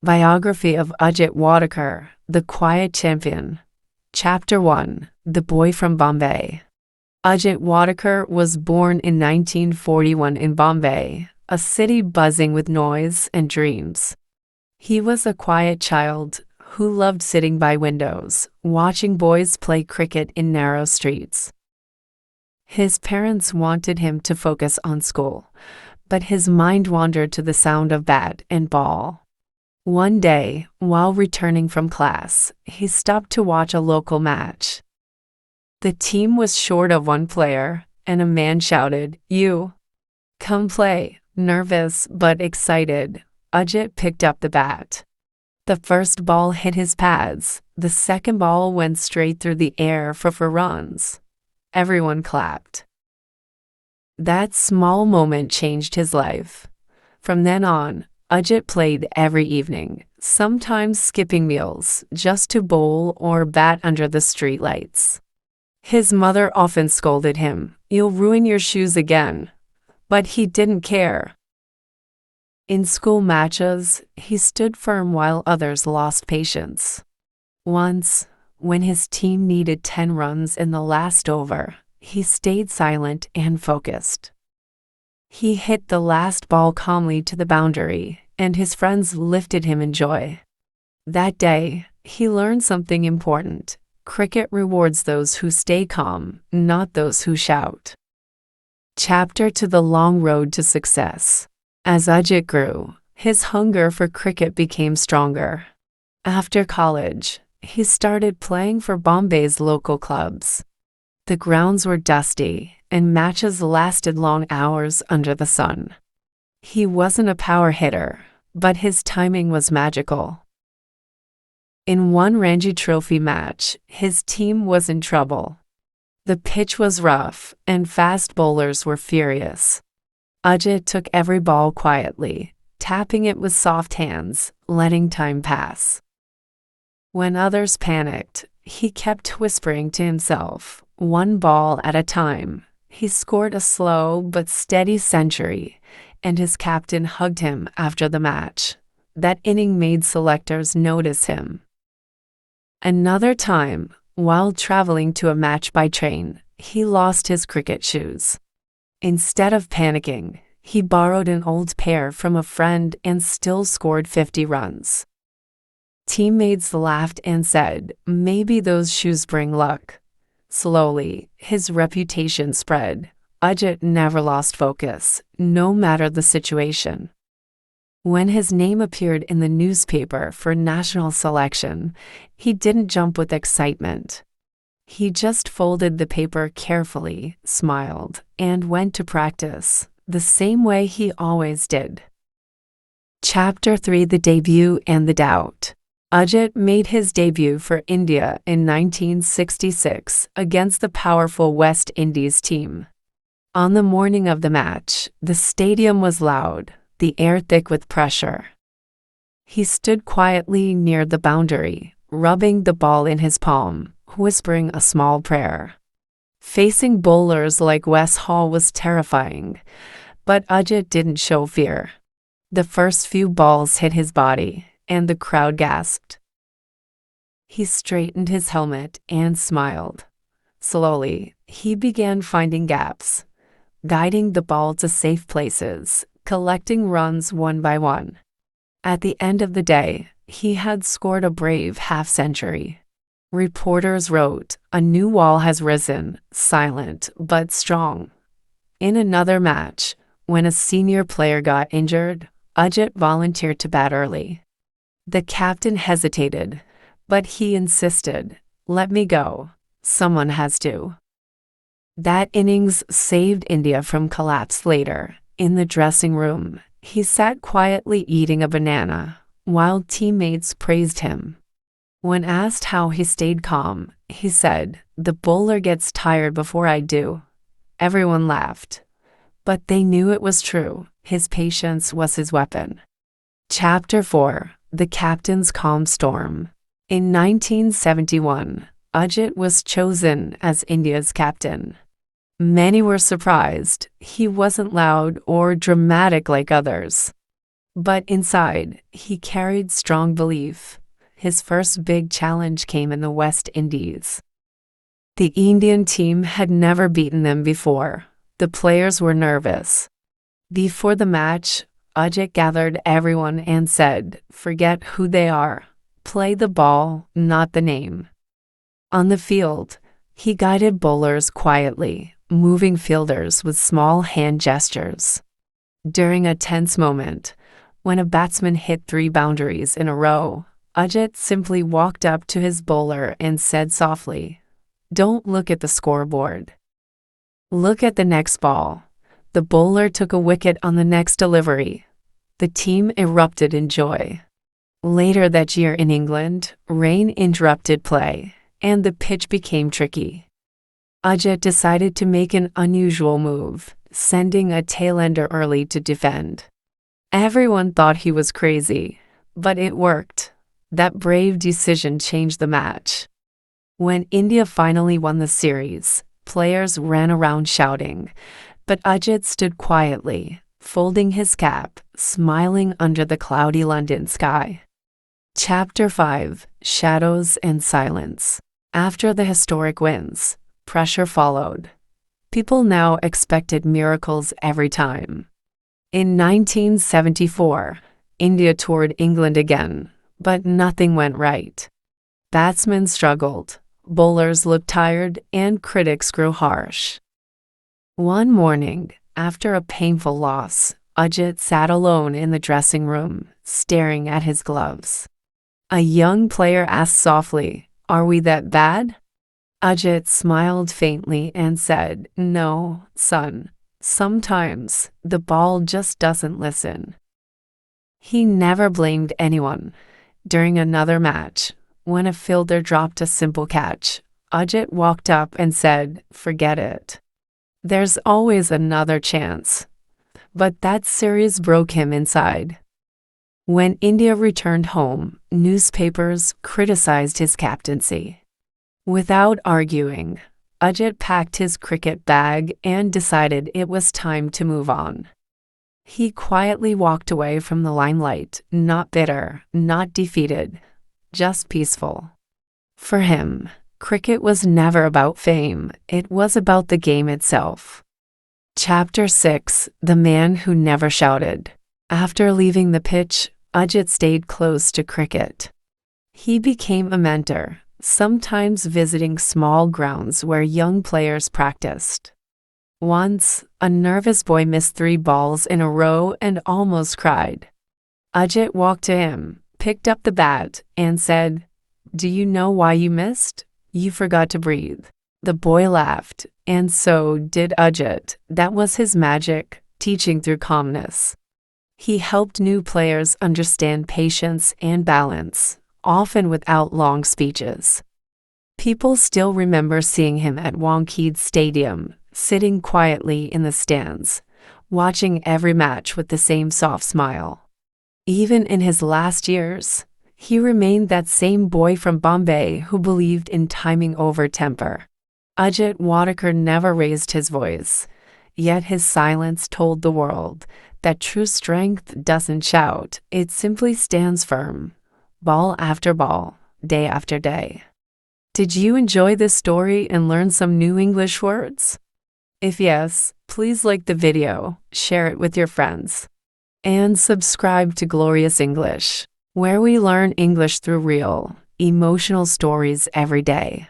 Biography of Ajit Wadekar, The Quiet Champion. Chapter 1, The Boy from Bombay. Ajit Wadekar was born in 1941 in Bombay, a city buzzing with noise and dreams. He was a quiet child who loved sitting by windows, watching boys play cricket in narrow streets. His parents wanted him to focus on school, but his mind wandered to the sound of bat and ball. One day, while returning from class, he stopped to watch a local match. The team was short of one player, and a man shouted, "You! Come play." Nervous but excited, Ajit picked up the bat. The first ball hit his pads, the second ball went straight through the air for 4 runs. Everyone clapped. That small moment changed his life. From then on, Ajit played every evening, sometimes skipping meals, just to bowl or bat under the streetlights. His mother often scolded him, "You'll ruin your shoes again." But he didn't care. In school matches, he stood firm while others lost patience. Once, when his team needed 10 runs in the last over, he stayed silent and focused. He hit the last ball calmly to the boundary, and his friends lifted him in joy. That day, he learned something important. Cricket rewards those who stay calm, not those who shout. Chapter 2: The Long Road to Success. As Ajit grew, his hunger for cricket became stronger. After college, he started playing for Bombay's local clubs. The grounds were dusty, and matches lasted long hours under the sun. He wasn't a power hitter, but his timing was magical. In one Ranji Trophy match, his team was in trouble. The pitch was rough, and fast bowlers were furious. Ajit took every ball quietly, tapping it with soft hands, letting time pass. When others panicked, he kept whispering to himself, one ball at a time. He scored a slow but steady century, and his captain hugged him after the match. That inning made selectors notice him. Another time, while traveling to a match by train, he lost his cricket shoes. Instead of panicking, he borrowed an old pair from a friend and still scored 50 runs. Teammates laughed and said, "Maybe those shoes bring luck." Slowly, his reputation spread. Ajit never lost focus, no matter the situation. When his name appeared in the newspaper for national selection, he didn't jump with excitement. He just folded the paper carefully, smiled, and went to practice, the same way he always did. Chapter 3: The Debut and the Doubt. Ajit made his debut for India in 1966 against the powerful West Indies team. On the morning of the match, the stadium was loud, the air thick with pressure. He stood quietly near the boundary, rubbing the ball in his palm, whispering a small prayer. Facing bowlers like Wes Hall was terrifying, but Ajit didn't show fear. The first few balls hit his body, and the crowd gasped. He straightened his helmet and smiled. Slowly, he began finding gaps, guiding the ball to safe places, collecting runs one by one. At the end of the day, he had scored a brave half-century. Reporters wrote, "A new wall has risen, silent but strong." In another match, when a senior player got injured, Ajit volunteered to bat early. The captain hesitated, but he insisted, "Let me go. Someone has to." That innings saved India from collapse later. In the dressing room, he sat quietly eating a banana, while teammates praised him. When asked how he stayed calm, he said, "The bowler gets tired before I do." Everyone laughed, but they knew it was true. His patience was his weapon. Chapter 4: The Captain's Calm Storm. In 1971, Ajit was chosen as India's captain. Many were surprised. He wasn't loud or dramatic like others. But inside, he carried strong belief. His first big challenge came in the West Indies. The Indian team had never beaten them before. The players were nervous. Before the match, Ajit gathered everyone and said, "Forget who they are. Play the ball, not the name." On the field, he guided bowlers quietly, moving fielders with small hand gestures. During a tense moment, when a batsman hit 3 boundaries in a row, Ajit simply walked up to his bowler and said softly, "Don't look at the scoreboard. Look at the next ball." The bowler took a wicket on the next delivery. The team erupted in joy. Later that year in England, rain interrupted play, and the pitch became tricky. Ajit decided to make an unusual move, sending a tailender early to defend. Everyone thought he was crazy, but it worked. That brave decision changed the match. When India finally won the series, players ran around shouting, but Ajit stood quietly, folding his cap, smiling under the cloudy London sky. Chapter 5: Shadows and Silence. After the historic wins, pressure followed. People now expected miracles every time. In 1974, India toured England again, but nothing went right. Batsmen struggled, bowlers looked tired, and critics grew harsh. One morning, after a painful loss, Ajit sat alone in the dressing room, staring at his gloves. A young player asked softly, "Are we that bad?" Ajit smiled faintly and said, "No, son. Sometimes the ball just doesn't listen." He never blamed anyone. During another match, when a fielder dropped a simple catch, Ajit walked up and said, "Forget it. There's always another chance." But that series broke him inside. When India returned home, newspapers criticized his captaincy. Without arguing, Ajit packed his cricket bag and decided it was time to move on. He quietly walked away from the limelight, not bitter, not defeated, just peaceful. For him, cricket was never about fame, it was about the game itself. Chapter 6: The Man Who Never Shouted. After leaving the pitch, Ajit stayed close to cricket. He became a mentor, sometimes visiting small grounds where young players practiced. Once, a nervous boy missed 3 balls in a row and almost cried. Ajit walked to him, picked up the bat, and said, "Do you know why you missed? You forgot to breathe." The boy laughed, and so did Ajit. That was his magic, teaching through calmness. He helped new players understand patience and balance, often without long speeches. People still remember seeing him at Wankhede Stadium, sitting quietly in the stands, watching every match with the same soft smile. Even in his last years, he remained that same boy from Bombay who believed in timing over temper. Ajit Wadekar never raised his voice, yet his silence told the world that true strength doesn't shout, it simply stands firm, ball after ball, day after day. Did you enjoy this story and learn some new English words? If yes, please like the video, share it with your friends, and subscribe to Glorious English, where we learn English through real, emotional stories every day.